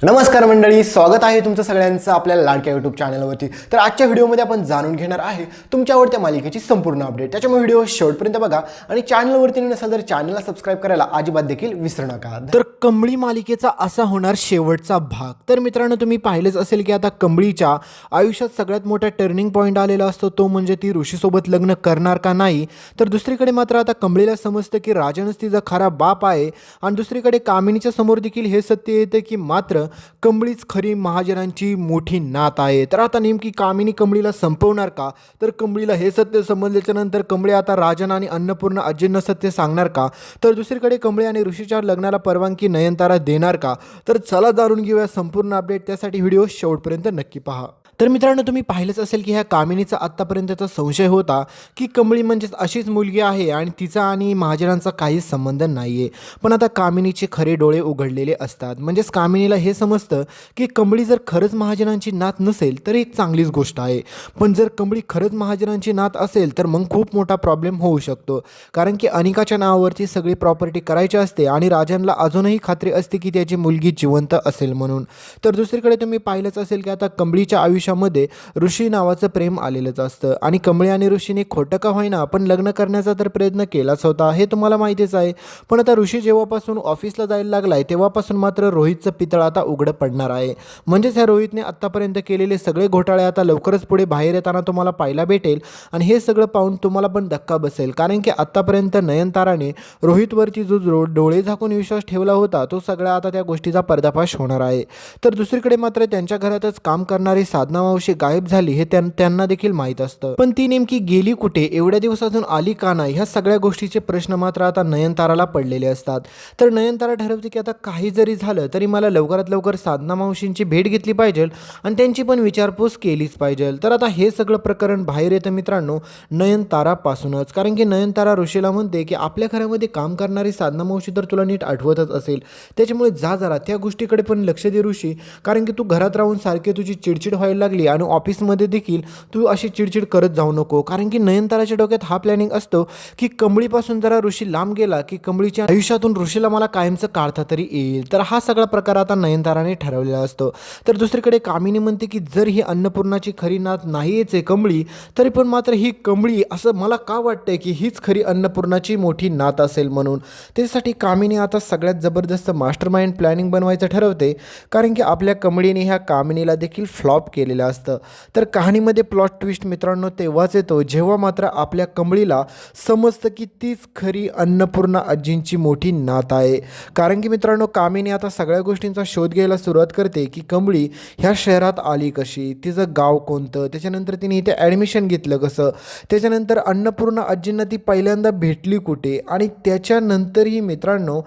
नमस्कार मंडळी, स्वागत आहे तुमचं सगळ्यांचं आपल्या लाडक्या यूट्यूब चॅनलवरती। तर आजच्या व्हिडिओमध्ये आपण जाणून घेणार आहे तुमच्या आवडत्या मालिकेची संपूर्ण अपडेट। त्याच्यामुळे व्हिडिओ शेवटपर्यंत बघा आणि चॅनलवरती नसेल तर चॅनलला सबस्क्राइब करायला अजिबात देखील विसरू नका। तर कंबळी मालिकेचा असा होणार शेवटचा भाग। तर मित्रांनो, तुम्ही पाहिलेच असेल की आता कंबळीच्या आयुष्यात सगळ्यात मोठा टर्निंग पॉईंट आलेला असतो, तो म्हणजे ती ऋषीसोबत लग्न करणार का नाही। तर दुसरीकडे मात्र आता कंबळीला समजतं की राजनच तिचा खरा बाप आहे आणि दुसरीकडे कामिनीच्या समोर देखील हे सत्य येते की मात्र कंबळीच खरी महाजनांची मोठी नात आहे। तर आता नेमकी कामिनी कंबळीला संपवणार का? तर कंबळीला हे सत्य समजल्याच्या नंतर कंबळी आता राजन आणि अन्नपूर्णा आजींना सत्य सांगणार का? तर दुसरीकडे कंबळी आणि ऋषीच्या लग्नाला परवानगी नयनतारा देणार का? तर चला जाणून घेऊया संपूर्ण अपडेट। त्यासाठी व्हिडिओ शेवटपर्यंत नक्की पहा। तर मित्रांनो, तुम्ही पाहिलंच असेल की ह्या कामिनीचा आत्तापर्यंतचा संशय होता की कंबळी म्हणजेच अशीच मुलगी आहे आणि तिचा आणि महाजनांचा काहीच संबंध नाही आहे। पण आता कामिनीचे खरे डोळे उघडलेले असतात, म्हणजेच कामिनीला हे समजतं की कंबळी जर खरंच महाजनांची नात नसेल तर एक चांगलीच गोष्ट आहे, पण जर कंबळी खरंच महाजनांची नात असेल तर मग खूप मोठा प्रॉब्लेम होऊ शकतो। कारण की अनिकाच्या नावावरती सगळी प्रॉपर्टी करायची असते आणि राजांना अजूनही खात्री असते की त्याची मुलगी जिवंत असेल म्हणून। तर दुसरीकडे तुम्ही पाहिलंच असेल की आता कंबळीच्या आयुष्यामध्ये ऋषी नावाचं प्रेम आलेलंच असतं आणि कंबळी आणि ऋषीने खोटं का होईना पण लग्न करण्याचा तर प्रयत्न केलाच होता, हे तुम्हाला माहितीच आहे। पण आता ऋषी जेव्हापासून ऑफिसला जायला लागलाय तेव्हापासून मात्र रोहितचं पितळ आता उघडं पडणार आहे। म्हणजेच ह्या रोहितने आत्तापर्यंत केलेले सगळे घोटाळे आता लवकरच पुढे बाहेर येताना तुम्हाला पाहायला भेटेल आणि हे सगळं पाहून तुम्हाला पण धक्का बसेल। कारण की आत्तापर्यंत नयनताराने रोहितवरती जो डोळे झाकून विश्वास ठेवला होता तो सगळा आता त्या गोष्टीचा पर्दाफाश होणार आहे। तर दुसरीकडे मात्र त्यांच्या घरातच काम करणारी साधना मावशी गायब झाली हे त्यांना देखील माहीत असतं, पण ती नेमकी गेली कुठे, एवढ्या दिवस अजून आली का नाही, ह्या सगळ्या गोष्टीचे प्रश्न मात्र आता नयनताराला पडलेले असतात। तर नयनतारा ठरवते की आता काही जरी झालं तरी मला लवकरात लवकर साधना मावशींची भेट घेतली पाहिजे आणि त्यांची पण विचारपूस केलीच पाहिजे। तर आता हे सगळं प्रकरण बाहेर येतं मित्रांनो नयनतारापासूनच, कारण की नयनतारा ऋषीला म्हणते की आपल्या घरामध्ये काम करणारी साधना मावशी तर तुला नीट आठवतच असेल, त्याच्यामुळे जा जरा त्या गोष्टीकडे पण लक्ष दे ऋषी, कारण की तू घरात राहून सारखे तुझी चिडचिड व्हायला लागली आणि ऑफिसमध्ये देखील तू अशी चिडचिड करत जाऊ नको। कारण की नयनताराच्या डोक्यात हा प्लॅनिंग असतो की कंबळीपासून जरा ऋषी लांब गेला की कंबळीच्या आयुष्यातून ऋषीला मला कायमचं काढता तरी येईल। तर हा सगळा प्रकार आता नयनताराने ठरवलेला असतो। तर दुसरीकडे कामिनी म्हणते की जर ही अन्नपूर्णाची खरी नात नाहीच आहे कंबळी, तरी पण मात्र ही कंबळी असं मला का वाटतंय की हीच खरी अन्नपूर्णाची मोठी नात असेल म्हणून। त्यासाठी कामिनी आता सगळ्यात जबरदस्त मास्टरमाइंड प्लॅनिंग बनवायचं ठरवते, कारण की आपल्या कंबळीने ह्या कामिनीला देखील फ्लॉप केलेलं असतं। तर कहाणीमध्ये प्लॉट ट्विस्ट मित्रांनो तेव्हाच येतो जेव्हा मात्र आपल्या कंबळीला समजतं की तीच खरी अन्नपूर्णा आजींची मोठी नात आहे। कारण की मित्रांनो, कामिनी आता सगळ्या गोष्टींचा शोध घ्यायला सुरुवात करते की कंबळी ह्या शहरात आली कशी, तिचं गाव कोणतं, त्याच्यानंतर तिने इथे ॲडमिशन घेतलं कसं, त्याच्यानंतर अन्नपूर्णा आजींना ती पहिल्यांदा भेटली कुठे आणि त्याच्यानंतरही मित्रांनो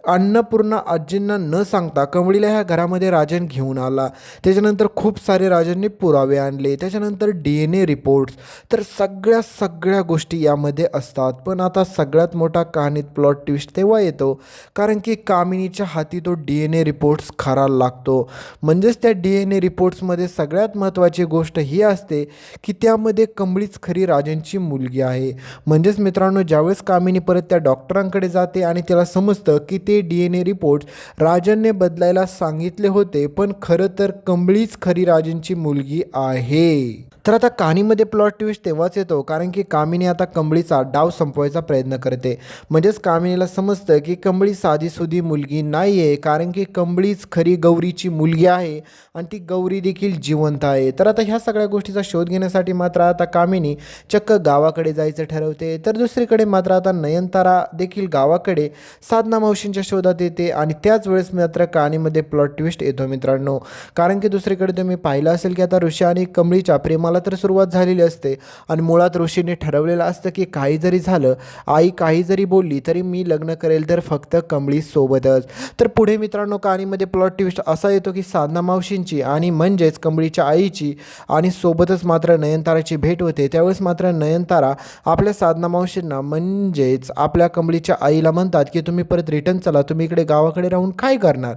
अन्नपूर्णा आजींना न सांगता कंबळीला ह्या घरामध्ये राजन घेऊन आला। त्याच्यानंतर खूप सारे राजांनी पुरावे आणले, त्याच्यानंतर DNA रिपोर्ट्स, तर सगळ्या गोष्टी यामध्ये असतात। पण आता सगळ्यात मोठा कहाणीत प्लॉट ट्विस्ट तेव्हा येतो कारण की कामिनीच्या हाती तो DNA रिपोर्ट्स खरा लागतो। म्हणजेच त्या DNA रिपोर्ट्समध्ये सगळ्यात महत्त्वाची गोष्ट ही असते की त्यामध्ये कंबळीच खरी राजांची मुलगी आहे। म्हणजेच मित्रांनो, ज्यावेळेस कामिनी परत त्या डॉक्टरांकडे जाते आणि त्याला समजतं की ते DNA रिपोर्ट्स राजांनी बदलायला सांगितले होते, पण खरं तर कंबळीच खरी राजांची मुलगी आहे। तर आता कहाणीमध्ये प्लॉट ट्विस्ट तेव्हाच येतो कारण की कामिनी आता कंबळीचा डाव संपवायचा प्रयत्न करते। म्हणजेच कामिनीला समजतं की कंबळी साधीसुधी मुलगी नाही आहे, कारण की कंबळीच खरी गौरीची मुलगी आहे आणि ती गौरी देखील जिवंत आहे। तर आता ह्या सगळ्या गोष्टीचा शोध घेण्यासाठी मात्र आता कामिनी चक्क गावाकडे जायचं ठरवते। तर दुसरीकडे मात्र आता नयनतारा देखील गावाकडे साधना मावशींच्या शोधात येते आणि त्याच वेळेस मात्र कहाणीमध्ये प्लॉट ट्विस्ट येतो मित्रांनो। कारण की दुसरीकडे तुम्ही पाहिलं असेल की आता ऋषी आणि कंबळीच्या प्रेमाला तर सुरुवात झालेली असते आणि मुळात ऋषीने ठरवलेलं असतं की काही जरी झालं, आई काही जरी बोलली तरी मी लग्न करेल तर फक्त कंबळी सोबतच। तर पुढे मित्रांनो कहाणीमध्ये प्लॉट ट्विस्ट असा येतो की साधना मावशींची आणि म्हणजेच कंबळीच्या आईची आणि सोबतच मात्र नयनताराची भेट होते। त्यावेळेस मात्र नयनतारा आपल्या साधना मावशींना म्हणजेच आपल्या कंबळीच्या आईला म्हणतात की तुम्ही परत रिटर्न चला, तुम्ही इकडे गावाकडे राहून काय करणार।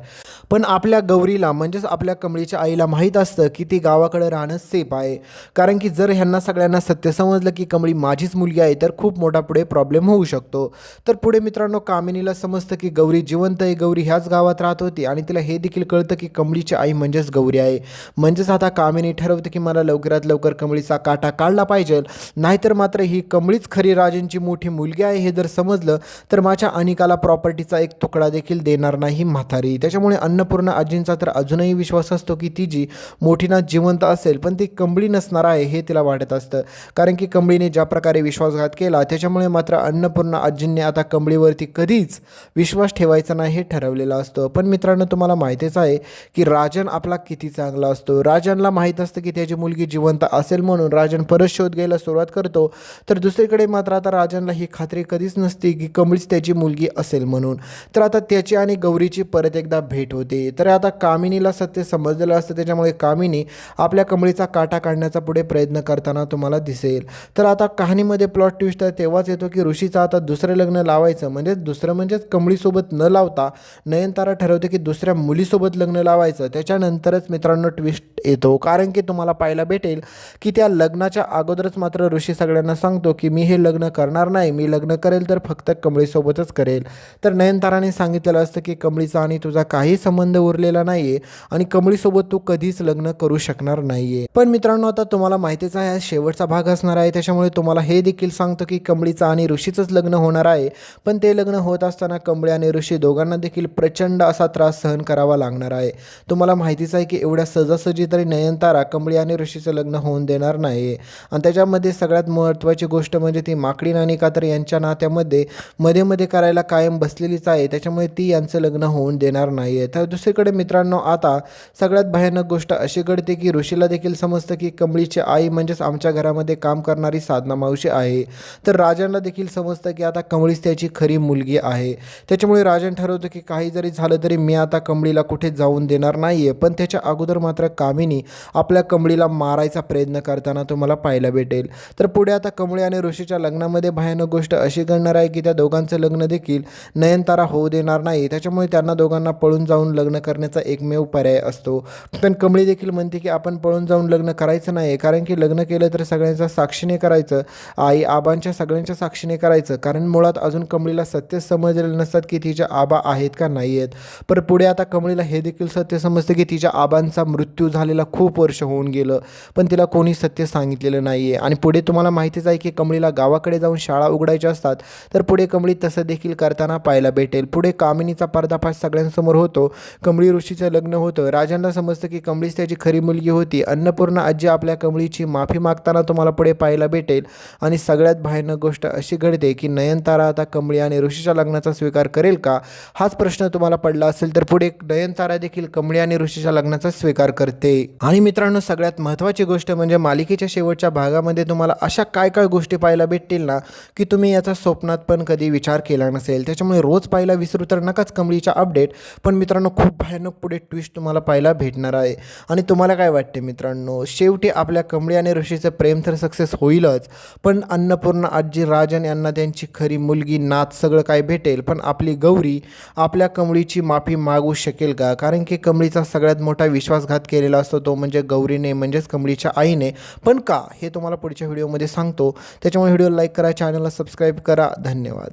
पण आपल्या गौरीला म्हणजेच आपल्या कंबळीच्या आईला माहीत असतं की ती गावाकडे राहणं सेफ आहे। कारण की जर ह्यांना सगळ्यांना सत्य समजलं की कमळी माझीच मुलगी आहे तर खूप मोठा पुढे प्रॉब्लेम होऊ शकतो. तर पुढे मित्रांनो कामिनीला समजतं की गौरी जिवंत आहे, गौरी ह्याच गावात राहत होती आणि तिला हे देखील कळतं की कमळीची आई म्हणजेच गौरी आहे. म्हणजेच आता कामिनी ठरवते की मला लवकरात लवकर कमळीचा काटा काढला पाहिजे, नाहीतर मात्र ही कमळीच खरी राजांची मोठी मुलगी आहे हे जर समजलं तर माझ्या अनिकाला प्रॉपर्टीचा एक तुकडा देखील देणार नाही म्हातारी. त्याच्यामुळे अन्नपूर्णा आजींचा तर अजूनही विश्वास असतो की ती जी मोठी नात जिवंत असेल पण ती कमळी नसणार आहे हे तिला वाटत असतं. कारण की कमळीने ज्या प्रकारे विश्वासघात केला त्याच्यामुळे मात्र अन्नपूर्णा आजींनी आता कमळीवरती कधीच विश्वास ठेवायचा नाही हे ठरवलेलं असतं. पण मित्रांनो तुम्हाला माहितीच आहे की राजन आपला किती चांगला असतो. राजनला माहीत असतं की त्याची मुलगी जिवंत असेल म्हणून राजन परत शोध घ्यायला सुरुवात करतो. तर दुसरीकडे मात्र आता राजनला ही खात्री कधीच नसते की कमळीच त्याची मुलगी असेल म्हणून. तर आता त्याची आणि गौरीची परत एकदा भेट होते. तर आता कामिनीला सत्य समजलेलं असतं, त्याच्यामुळे कामिनी आपल्या कमळीचा काटा काढण्याचा पुढे प्रयत्न करताना तुम्हाला दिसेल. तर आता कहाणीमध्ये प्लॉट ट्विस्ट तेव्हाच येतो की ऋषीचं आता दुसरं लग्न लावायचं, म्हणजे दुसरं म्हणजेच कमळीसोबत न लावता नयनतारा ठरवते की दुसऱ्या मुलीसोबत लग्न लावायचं. त्याच्यानंतरच मित्रांनो ट्विस्ट येतो, कारण की तुम्हाला पाहायला भेटेल की त्या लग्नाच्या अगोदरच मात्र ऋषी सगळ्यांना सांगतो की मी हे लग्न करणार नाही, मी लग्न करेल तर फक्त कमळीसोबतच करेल. तर नयनताराने सांगितलेलं असतं की कमळीचा आणि तुझा काही संबंध उरलेला नाहीये आणि कमळीसोबत तू कधीच लग्न करू शकणार नाहीये. पण मित्रांनो आता तुम्हाला माहितीच आहे शेवटचा भाग असणार आहे, त्याच्यामुळे तुम्हाला हे देखील सांगतो की कमळीचा आणि ऋषीचंच लग्न होणार आहे. पण ते लग्न होत असताना कमळी आणि ऋषी दोघांना देखील प्रचंड असा त्रास सहन करावा लागणार आहे. तुम्हाला माहितीच आहे की एवढ्या सहजासहजी तरी नयनतारा कमळी आणि ऋषीचं लग्न होऊन देणार नाही. आणि त्याच्यामध्ये सगळ्यात महत्त्वाची गोष्ट म्हणजे ती माकडी नानिका तर यांच्या नात्यामध्ये मध्ये मध्ये करायला कायम बसलेलीच आहे, त्याच्यामुळे ती यांचं लग्न होऊन देणार नाही आहे. तर दुसरीकडे मित्रांनो आता सगळ्यात भयानक गोष्ट अशी घडते की ऋषीला देखील समजतं की कमळीची आई म्हणजेच आमच्या घरामध्ये काम करणारी साधना मावशी आहे. तर राजनला देखील समजतं की आता कमळीच त्याची खरी मुलगी आहे. त्याच्यामुळे राजन ठरवतं की काही जरी झालं तरी मी आता कमळीला कुठे जाऊन देणार नाही आहे. पण त्याच्या अगोदर मात्र कामिनी आपल्या कमळीला मारायचा प्रयत्न करताना तुम्हाला पाहायला भेटेल. तर पुढे आता कमळी आणि ऋषीच्या लग्नामध्ये भयानक गोष्ट अशी घडणार आहे की त्या दोघांचं लग्न देखील नयनतारा होऊ देणार नाही. त्याच्यामुळे त्यांना दोघांना पळून जाऊन लग्न करण्याचा एकमेव पर्याय असतो. पण कमळी देखील म्हणते की आपण पळून जाऊन लग्न करायचं नाही, कारण की लग्न केलं तर सगळ्यांच्या साक्षीने करायचं, आई आबांच्या सगळ्यांच्या साक्षीने करायचं. कारण मुळात अजून कमळीला सत्य समजलेलं नसतात की तिच्या आबा आहेत का नाही आहेत. पण पुढे आता कमळीला हे देखील सत्य समजतं की तिच्या आबांचा मृत्यू झालेला खूप वर्ष होऊन गेलं, पण तिला कोणी सत्य सांगितलेलं नाही आहे. आणि पुढे तुम्हाला माहितीच आहे की कमळीला गावाकडे जाऊन शाळा उघडायच्या असतात. तर पुढे कमळी तसं देखील करताना पाहायला भेटेल. पुढे कामिनीचा पर्दाफाश सगळ्यांसमोर होतो. कमळी ऋषीचं लग्न होतं. राजांना समजतं की कमळीच त्याची खरी मुलगी होती. अन्नपूर्णा आजी आपल्या कमळीची माफी मागताना तुम्हाला पुढे पाहायला भेटेल. आणि सगळ्यात भयानक गोष्ट अशी घडते की नयनतारा आता कमळी आणि ऋषीच्या लग्नाचा स्वीकार करेल का, हाच प्रश्न तुम्हाला पडला असेल. तर पुढे नयनतारा देखील कमळी आणि ऋषीच्या लग्नाचा स्वीकार करते. आणि मित्रांनो सगळ्यात महत्त्वाची गोष्ट म्हणजे मालिकेच्या शेवटच्या भागामध्ये तुम्हाला अशा काय काय गोष्टी पाहायला भेटतील ना की तुम्ही याचा स्वप्नात पण कधी विचार केला नसेल. त्याच्यामुळे रोज पाहायला विसरू तर नकाच कमळीच्या अपडेट. पण मित्रांनो खूप भयानक पुढे ट्विस्ट तुम्हाला पाहायला भेटणार आहे. आणि तुम्हाला काय वाटते मित्रांनो, शेवटी आपल्या कमळी आणि ऋषीचं प्रेम तर सक्सेस होईलच, पण अन्नपूर्णा आजी राजन यांना त्यांची खरी मुलगी नात सगळं काय भेटेल, पण आपली गौरी आपल्या कमळीची माफी मागू शकेल का? कारण की कमळीचा सगळ्यात मोठा विश्वासघात केलेला असतो तो म्हणजे गौरीने, म्हणजेच कमळीच्या आईने. पण का हे तुम्हाला पुढच्या व्हिडिओमध्ये सांगतो. त्याच्यामुळे व्हिडिओ लाईक करा, चॅनलला सबस्क्राईब करा. धन्यवाद.